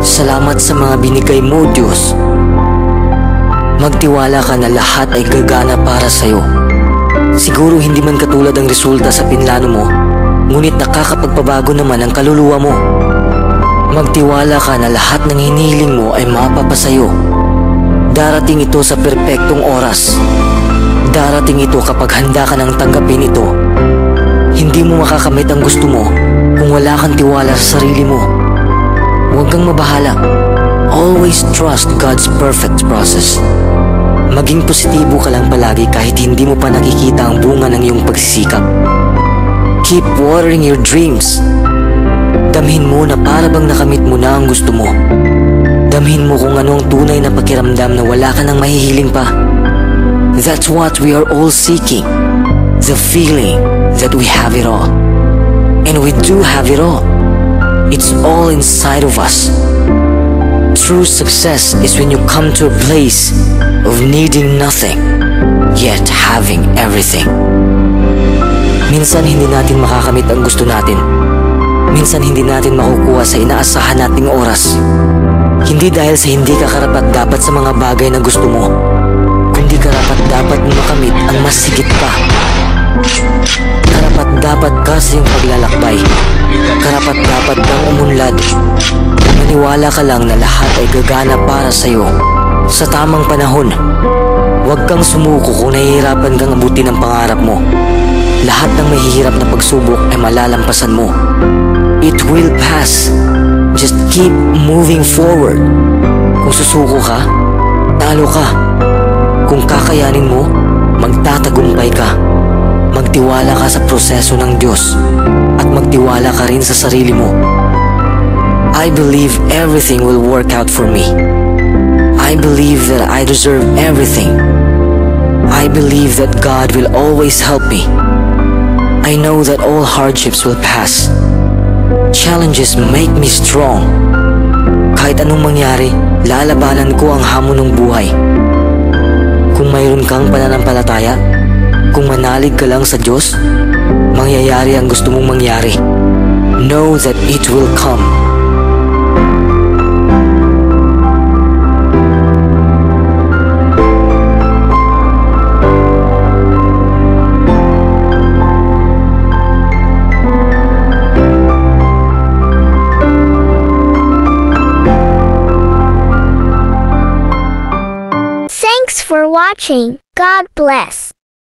Salamat sa mga binigay mo, Diyos. Magtiwala ka na lahat ay gagana para sa'yo. Siguro hindi man katulad ang resulta sa pinlano mo, ngunit nakakapagpabago naman ang kaluluwa mo. Magtiwala ka na lahat ng hinihiling mo ay mapapasayo. Darating ito sa perpektong oras. Darating ito kapag handa ka nang tanggapin ito. Hindi mo makakamit ang gusto mo kung wala kang tiwala sa sarili mo. Huwag kang mabahala. Always trust God's perfect process. Maging positibo ka lang palagi kahit hindi mo pa nakikita ang bunga ng iyong pagsisikap. Keep watering your dreams. Damhin mo na para bang nakamit mo na ang gusto mo. Damhin mo kung ano ang tunay na pakiramdam na wala ka nang mahihiling pa. That's what we are all seeking. The feeling that we have it all. And we do have it all. It's all inside of us. True success is when you come to a place of needing nothing, yet having everything. Minsan hindi natin makakamit ang gusto natin. Minsan hindi natin makukuha sa inaasahan nating oras. Hindi dahil sa hindi ka karapat-dapat sa mga bagay na gusto mo, kundi karapat-dapat mo makamit ang mas higit pa. Karapat-dapat ka sa iyong paglalakbay. Karapat-dapat kang umunlad. Maniwala ka lang na lahat ay gagana para sa'yo sa tamang panahon. Huwag kang sumuko kung nahihirapan kang abutin ang pangarap mo. Lahat ng mahihirap na pagsubok ay malalampasan mo. It will pass. Just keep moving forward. Kung susuko ka, talo ka. Kung kakayanin mo, magtatagumpay ka. Magtiwala ka sa proseso ng Diyos at magtiwala ka rin sa sarili mo. I believe everything will work out for me. I believe that I deserve everything. I believe that God will always help me. I know that all hardships will pass. Challenges make me strong. Kahit anong mangyari, lalabanan ko ang hamon ng buhay. Kung mayroon kang pananampalataya, kung manalig ka lang sa Diyos, mangyayari ang gusto mong mangyari. Know that it will come. Thanks for watching. God bless.